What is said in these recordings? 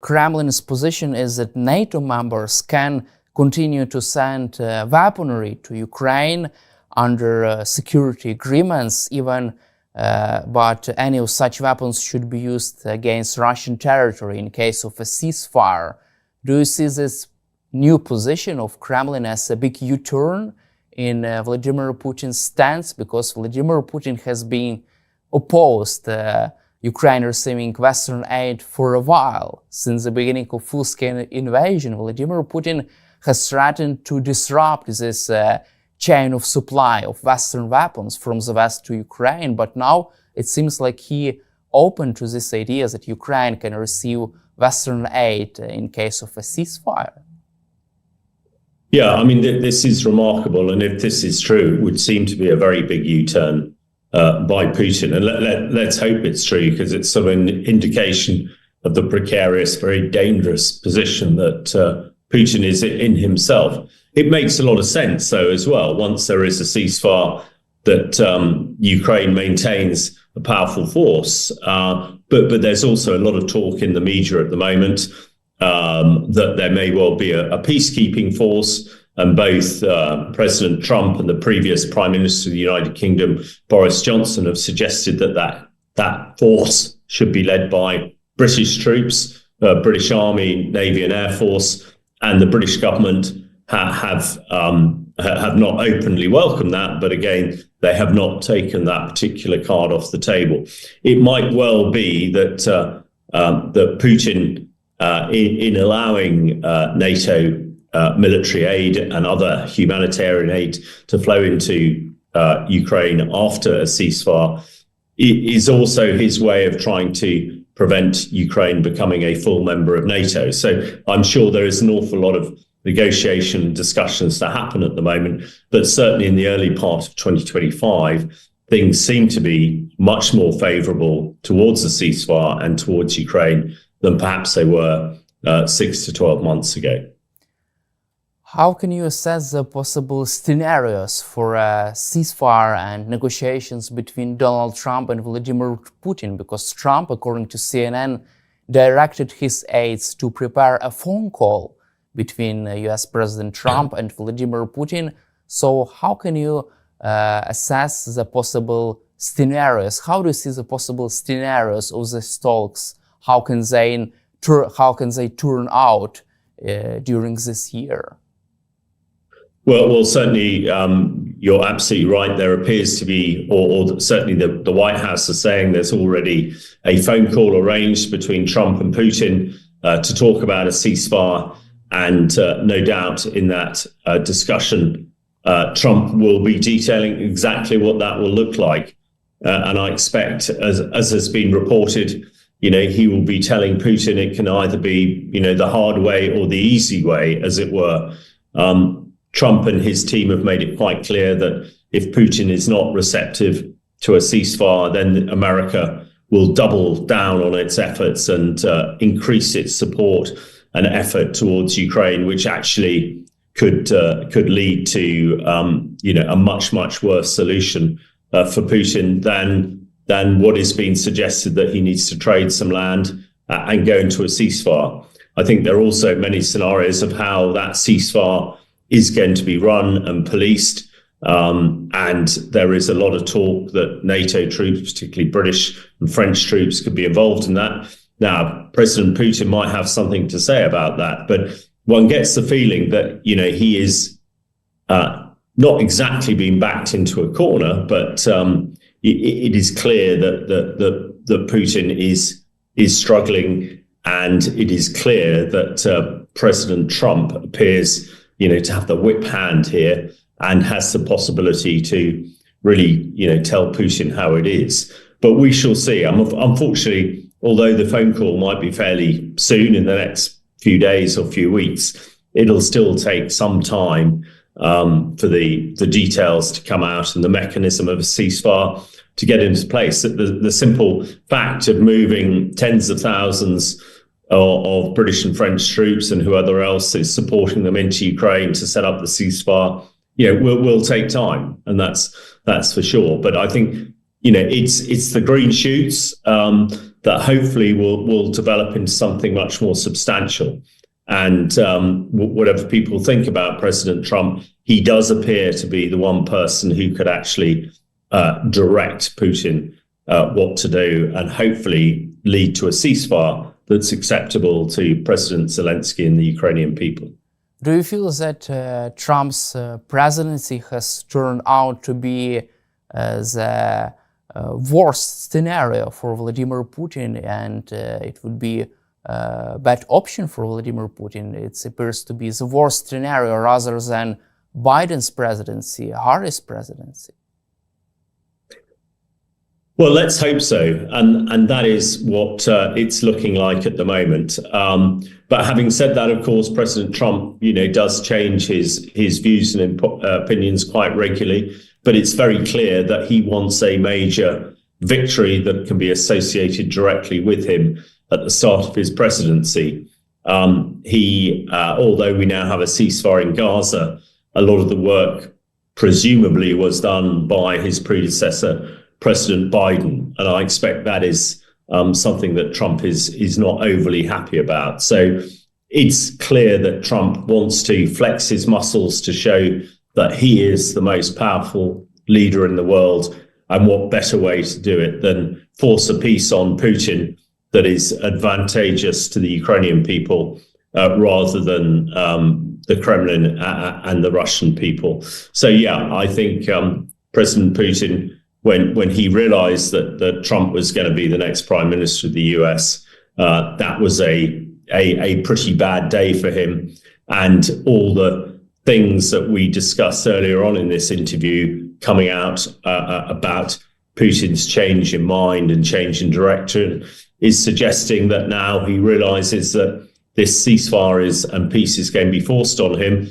Kremlin's position is that NATO members can continue to send weaponry to Ukraine under security agreements, even but any of such weapons should be used against Russian territory in case of a ceasefire. Do you see this new position of Kremlin as a big U-turn in Vladimir Putin's stance? Because Vladimir Putin has been opposed Ukraine receiving Western aid for a while. Since the beginning of full-scale invasion, Vladimir Putin has threatened to disrupt this chain of supply of Western weapons from the West to Ukraine. But now it seems like he opened to this idea that Ukraine can receive Western aid in case of a ceasefire. Yeah, I mean, this is remarkable. And if this is true, it would seem to be a very big U-turn by Putin. And let's hope it's true, because it's sort of an indication of the precarious, very dangerous position that Putin is in himself. It makes a lot of sense, though, as well, once there is a ceasefire, that Ukraine maintains a powerful force. But there's also a lot of talk in the media at the moment that there may well be a peacekeeping force. And both President Trump and the previous Prime Minister of the United Kingdom, Boris Johnson, have suggested that force should be led by British troops, British Army, Navy and Air Force. And the British government have not openly welcomed that. But again, they have not taken that particular card off the table. It might well be that that Putin, in allowing NATO military aid and other humanitarian aid to flow into Ukraine after a ceasefire, is also his way of trying to prevent Ukraine becoming a full member of NATO. So I'm sure there is an awful lot of negotiation and discussions to happen at the moment, but certainly in the early part of 2025, things seem to be much more favourable towards a ceasefire and towards Ukraine than perhaps they were 6 to 12 months ago. How can you assess the possible scenarios for a ceasefire and negotiations between Donald Trump and Vladimir Putin? Because Trump, according to CNN, directed his aides to prepare a phone call between US President Trump and Vladimir Putin. So how can you assess the possible scenarios? How do you see the possible scenarios of these talks? How can they turn out during this year? Well, certainly, you're absolutely right. There appears to be, or certainly the White House is saying there's already a phone call arranged between Trump and Putin to talk about a ceasefire. And no doubt in that discussion, Trump will be detailing exactly what that will look like. And I expect, as has been reported, he will be telling Putin it can either be, the hard way or the easy way, as it were. Trump and his team have made it quite clear that if Putin is not receptive to a ceasefire, then America will double down on its efforts and increase its support and effort towards Ukraine, which actually could lead to a much worse solution for Putin than what is being suggested, that he needs to trade some land and go into a ceasefire. I think there are also many scenarios of how that ceasefire is going to be run and policed. And there is a lot of talk that NATO troops, particularly British and French troops, could be involved in that. Now, President Putin might have something to say about that, but one gets the feeling that, he is not exactly being backed into a corner, but it is clear that Putin is struggling, and it is clear that President Trump appears to have the whip hand here and has the possibility to really, tell Putin how it is. But we shall see. Unfortunately, although the phone call might be fairly soon, in the next few days or few weeks, it'll still take some time for the details to come out and the mechanism of a ceasefire to get into place. The simple fact of moving tens of thousands of British and French troops and whoever else is supporting them into Ukraine to set up the ceasefire, will take time, and that's for sure. But I think it's the green shoots. that hopefully will develop into something much more substantial. And whatever people think about President Trump, he does appear to be the one person who could actually direct Putin what to do and hopefully lead to a ceasefire that's acceptable to President Zelenskyy and the Ukrainian people. Do you feel that Trump's presidency has turned out to be the worst scenario for Vladimir Putin, and it would be a bad option for Vladimir Putin? It appears to be the worst scenario rather than Biden's presidency, Harris' presidency. Well, let's hope so, and that is what it's looking like at the moment. But having said that, of course, President Trump, does change his views and opinions quite regularly. But it's very clear that he wants a major victory that can be associated directly with him at the start of his presidency. Although we now have a ceasefire in Gaza, a lot of the work presumably was done by his predecessor, President Biden, and I expect that is something that Trump is not overly happy about. So it's clear that Trump wants to flex his muscles to show that he is the most powerful leader in the world, and what better way to do it than force a peace on Putin that is advantageous to the Ukrainian people rather than the Kremlin and the Russian people. So yeah, I think President Putin, when he realized that Trump was going to be the next prime minister of the US, that was a pretty bad day for him. And all the things that we discussed earlier on in this interview coming out about Putin's change in mind and change in direction is suggesting that now he realizes that this ceasefire and peace is going to be forced on him,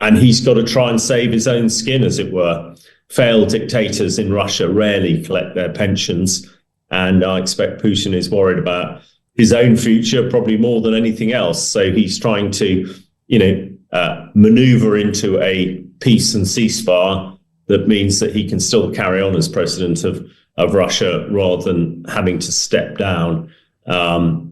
and he's got to try and save his own skin, as it were. Failed dictators in Russia rarely collect their pensions, and I expect Putin is worried about his own future probably more than anything else. So he's trying to, maneuver into a peace and ceasefire that means that he can still carry on as president of Russia rather than having to step down,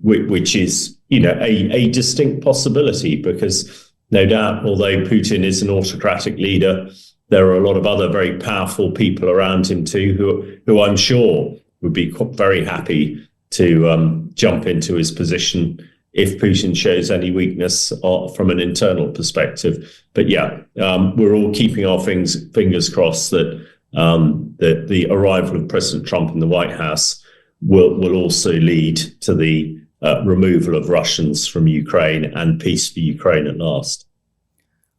which is, a distinct possibility, because no doubt, although Putin is an autocratic leader, there are a lot of other very powerful people around him too, who I'm sure would be very happy to jump into his position if Putin shows any weakness from an internal perspective. But yeah, we're all keeping our fingers crossed that the arrival of President Trump in the White House will also lead to the removal of Russians from Ukraine and peace for Ukraine at last.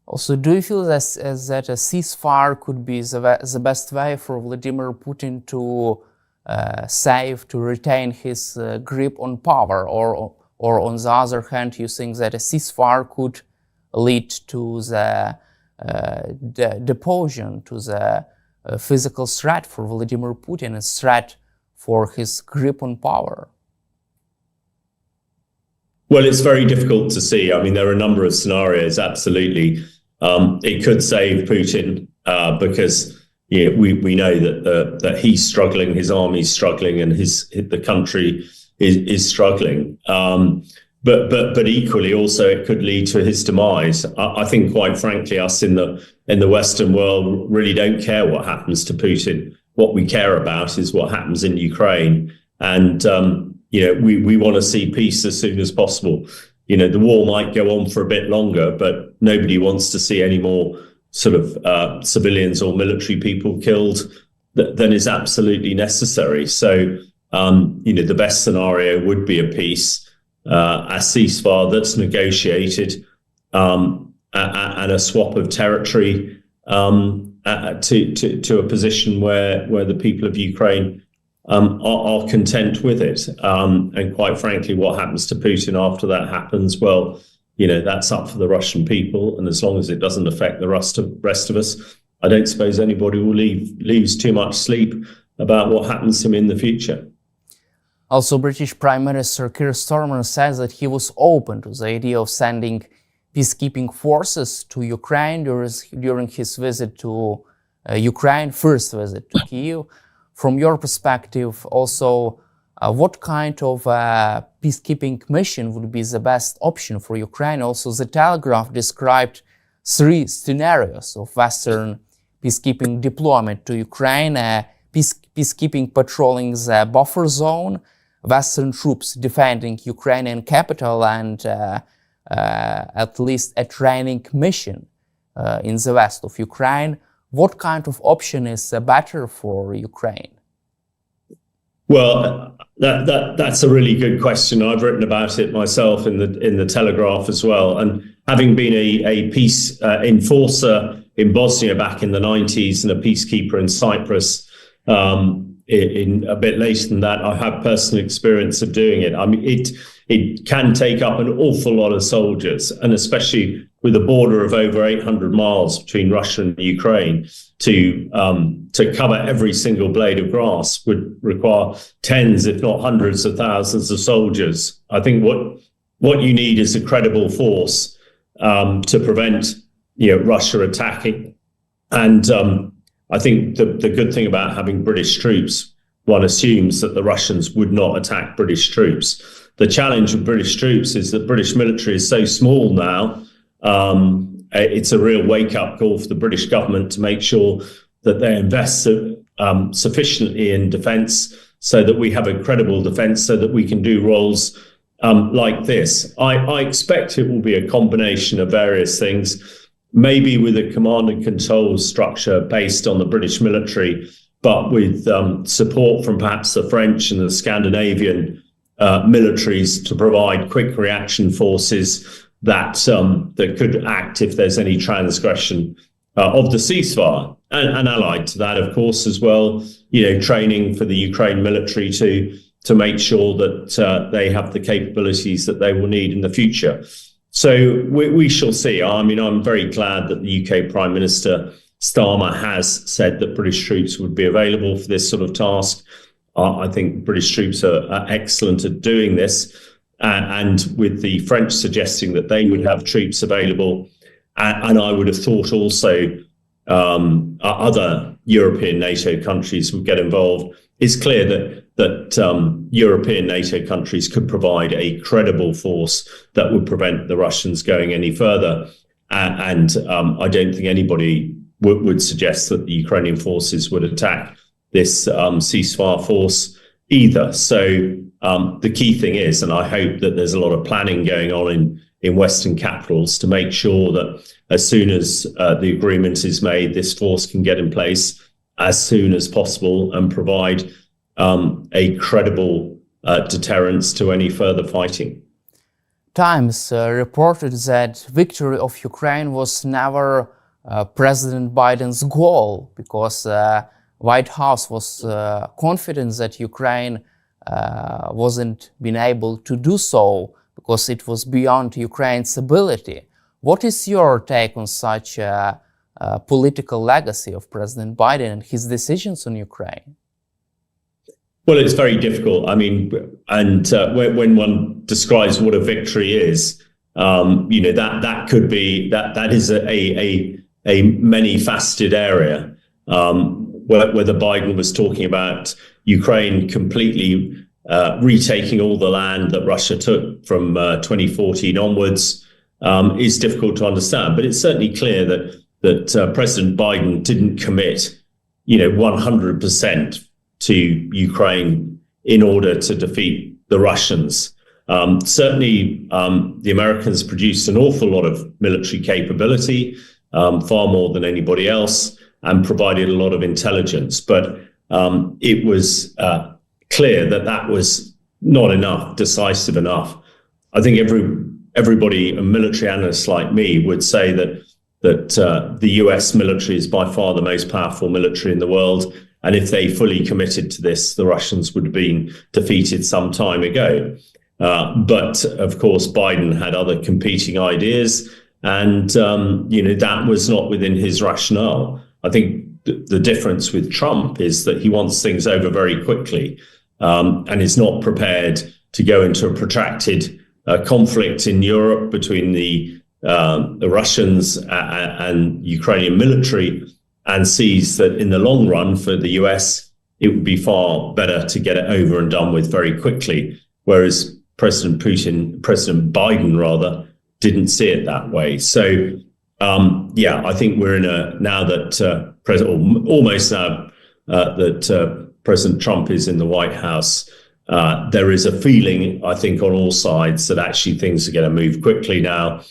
Also, do you feel that a ceasefire could be the best way for Vladimir Putin to retain his grip on power, or on the other hand, you think that a ceasefire could lead to the deposition, to the physical threat for Vladimir Putin, a threat for his grip on power? Well, it's very difficult to see. I mean, there are a number of scenarios, absolutely. It could save Putin because we know that he's struggling, his army's struggling, and the country is struggling. But equally, also, it could lead to his demise. I think, quite frankly, us in the Western world really don't care what happens to Putin. What we care about is what happens in Ukraine, and we want to see peace as soon as possible. The war might go on for a bit longer, but nobody wants to see any more sort of civilians or military people killed than is absolutely necessary. So, the best scenario would be a peace, a ceasefire that's negotiated, and a swap of territory to a position where the people of Ukraine are content with it. And quite frankly, what happens to Putin after that happens, well, that's up for the Russian people. And as long as it doesn't affect the rest of us, I don't suppose anybody will lose too much sleep about what happens to him in the future. Also, British Prime Minister Keir Starmer says that he was open to the idea of sending peacekeeping forces to Ukraine during his visit to Ukraine, first visit to Kyiv. From your perspective, also, what kind of peacekeeping mission would be the best option for Ukraine? Also, the Telegraph described 3 scenarios of Western peacekeeping deployment to Ukraine: peacekeeping patrolling the buffer zone, Western troops defending Ukrainian capital, and at least a training mission in the west of Ukraine. What kind of option is better for Ukraine? Well, that's a really good question. I've written about it myself in the Telegraph as well. And having been a peace enforcer in Bosnia back in the 90s and a peacekeeper in Cyprus in a bit later than that, I have personal experience of doing it. I mean, it can take up an awful lot of soldiers, and especially with a border of over 800 miles between Russia and Ukraine, to cover every single blade of grass would require tens, if not hundreds of thousands of soldiers. I think what you need is a credible force to prevent Russia attacking. And I think the good thing about having British troops, one assumes that the Russians would not attack British troops. The challenge with British troops is that British military is so small now. It's a real wake-up call for the British government to make sure that they invest sufficiently in defence, so that we have a credible defence, so that we can do roles like this. I expect it will be a combination of various things, maybe with a command and control structure based on the British military, but with support from perhaps the French and the Scandinavian militaries to provide quick reaction forces that could act if there's any transgression of the ceasefire. And allied to that, of course, as well, training for the Ukraine military to make sure that they have the capabilities that they will need in the future. So we shall see. I mean, I'm very glad that the UK Prime Minister Starmer has said that British troops would be available for this sort of task. I think British troops are excellent at doing this. And with the French suggesting that they would have troops available, and I would have thought also other European NATO countries would get involved, it's clear that European NATO countries could provide a credible force that would prevent the Russians going any further. And I don't think anybody would suggest that the Ukrainian forces would attack this ceasefire force either. So the key thing is, and I hope that there's a lot of planning going on in Western capitals to make sure that as soon as the agreement is made, this force can get in place as soon as possible and provide a credible deterrence to any further fighting. Times reported that victory of Ukraine was never President Biden's goal, because White House was confident that Ukraine wasn't been able to do so because it was beyond Ukraine's ability. What is your take on such a political legacy of President Biden and his decisions on Ukraine? Well, it's very difficult. I mean, and when one describes what a victory is, that could be that is a many-faceted area. Whether Biden was talking about Ukraine completely retaking all the land that Russia took from 2014 onwards is difficult to understand. But it's certainly clear that President Biden didn't commit, 100% to Ukraine in order to defeat the Russians. Certainly, the Americans produced an awful lot of military capability, far more than anybody else, and provided a lot of intelligence. But it was clear that was not enough, decisive enough. I think everybody, a military analyst like me, would say that the US military is by far the most powerful military in the world. And if they fully committed to this, the Russians would have been defeated some time ago. But of course, Biden had other competing ideas, and that was not within his rationale. I think the difference with Trump is that he wants things over very quickly, and is not prepared to go into a protracted conflict in Europe between the Russians and Ukrainian military, and sees that in the long run for the US, it would be far better to get it over and done with very quickly. Whereas President Biden rather, didn't see it that way. So, I think we're in now that President Trump is in the White House, there is a feeling, I think, on all sides that actually things are going to move quickly now,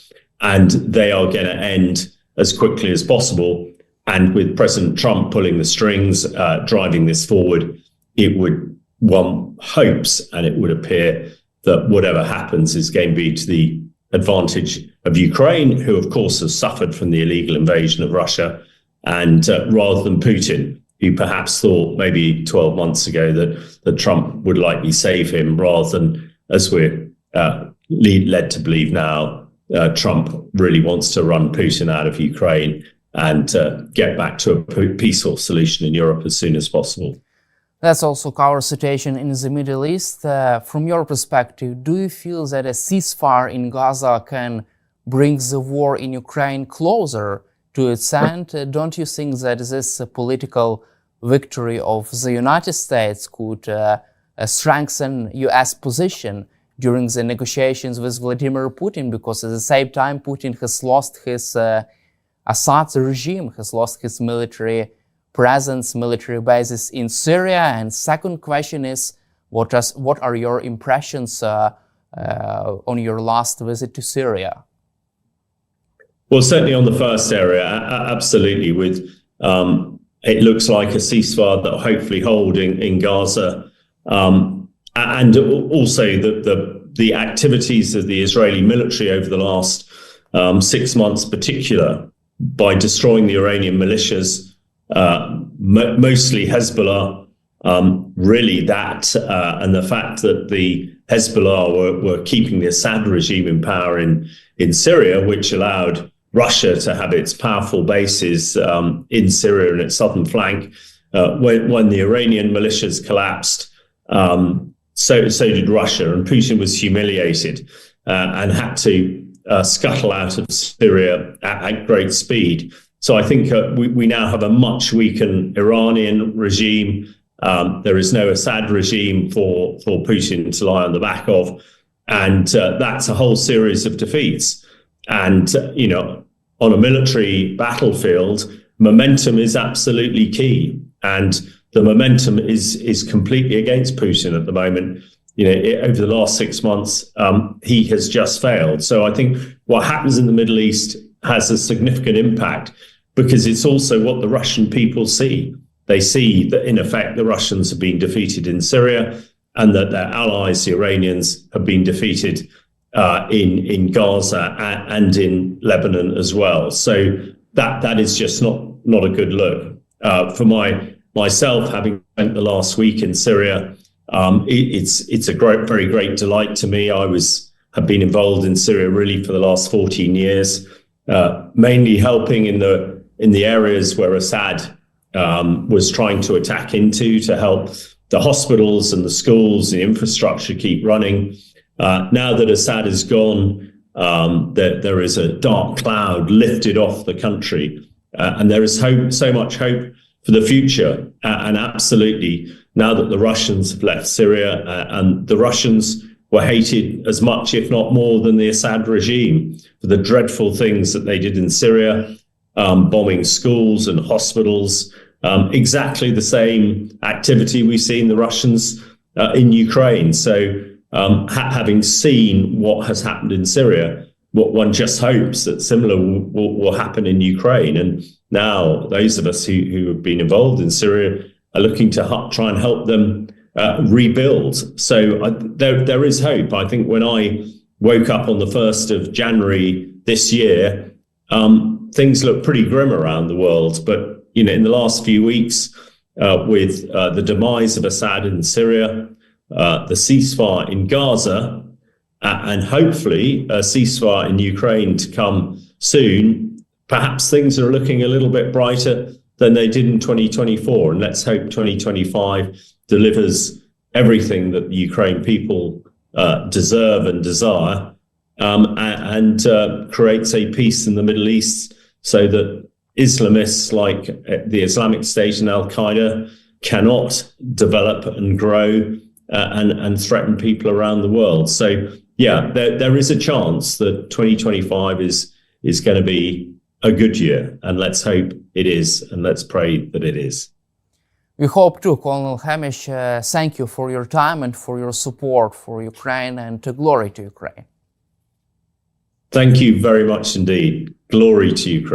and they are going to end as quickly as possible. And with President Trump pulling the strings, driving this forward, one hopes, and it would appear that whatever happens is going to be to the advantage of Ukraine, who, of course, has suffered from the illegal invasion of Russia, and rather than Putin, who perhaps thought maybe 12 months ago that Trump would likely save him, rather than, as we're led to believe now, Trump really wants to run Putin out of Ukraine and get back to a peaceful solution in Europe as soon as possible. That's also our situation in the Middle East. From your perspective, do you feel that a ceasefire in Gaza can bring the war in Ukraine closer to its end? Don't you think that this political victory of the United States could strengthen U.S. position during the negotiations with Vladimir Putin? Because at the same time, Putin has lost his Assad regime, has lost his military presence, military bases in Syria. And second question is, what are your impressions on your last visit to Syria? Well, certainly on the first area, absolutely. With it looks like a ceasefire that will hopefully hold in Gaza, and also the activities of the Israeli military over the last 6 months, particular by destroying the Iranian militias. Mostly Hezbollah, really that, and the fact that the Hezbollah were keeping the Assad regime in power in Syria, which allowed Russia to have its powerful bases in Syria and its southern flank. When the Iranian militias collapsed, so did Russia, and Putin was humiliated and had to scuttle out of Syria at great speed. So I think we now have a much weakened Iranian regime. There is no Assad regime for Putin to lie on the back of. And that's a whole series of defeats. And, on a military battlefield, momentum is absolutely key. And the momentum is completely against Putin at the moment. Over the last 6 months, he has just failed. So I think what happens in the Middle East has a significant impact, because it's also what the Russian people see. They see that, in effect, the Russians have been defeated in Syria, and that their allies, the Iranians, have been defeated in Gaza and in Lebanon as well. So that is just not a good look. For myself, having spent the last week in Syria, it's a very great delight to me. I have been involved in Syria really for the last 14 years, mainly helping in the areas where Assad was trying to attack into, to help the hospitals and the schools, the infrastructure keep running. Now that Assad is gone, there is a dark cloud lifted off the country, and there is hope, so much hope for the future. And absolutely, now that the Russians have left Syria, and the Russians were hated as much, if not more, than the Assad regime for the dreadful things that they did in Syria, bombing schools and hospitals, exactly the same activity we've seen the Russians in Ukraine. So having seen what has happened in Syria, what one just hopes that similar will happen in Ukraine. And now those of us who have been involved in Syria are looking to try and help them rebuild. So there is hope. I think when I woke up on the 1st of January this year, things look pretty grim around the world. But in the last few weeks, with the demise of Assad in Syria, the ceasefire in Gaza, and hopefully a ceasefire in Ukraine to come soon, perhaps things are looking a little bit brighter than they did in 2024. And let's hope 2025 delivers everything that the Ukraine people deserve and desire, and creates a peace in the Middle East, so that Islamists like the Islamic State and Al-Qaeda cannot develop and grow and threaten people around the world. So, yeah, there is a chance that 2025 is going to be a good year, and let's hope it is, and let's pray that it is. We hope too, Colonel Hamish. Thank you for your time and for your support for Ukraine, and glory to Ukraine. Thank you very much indeed. Glory to Ukraine.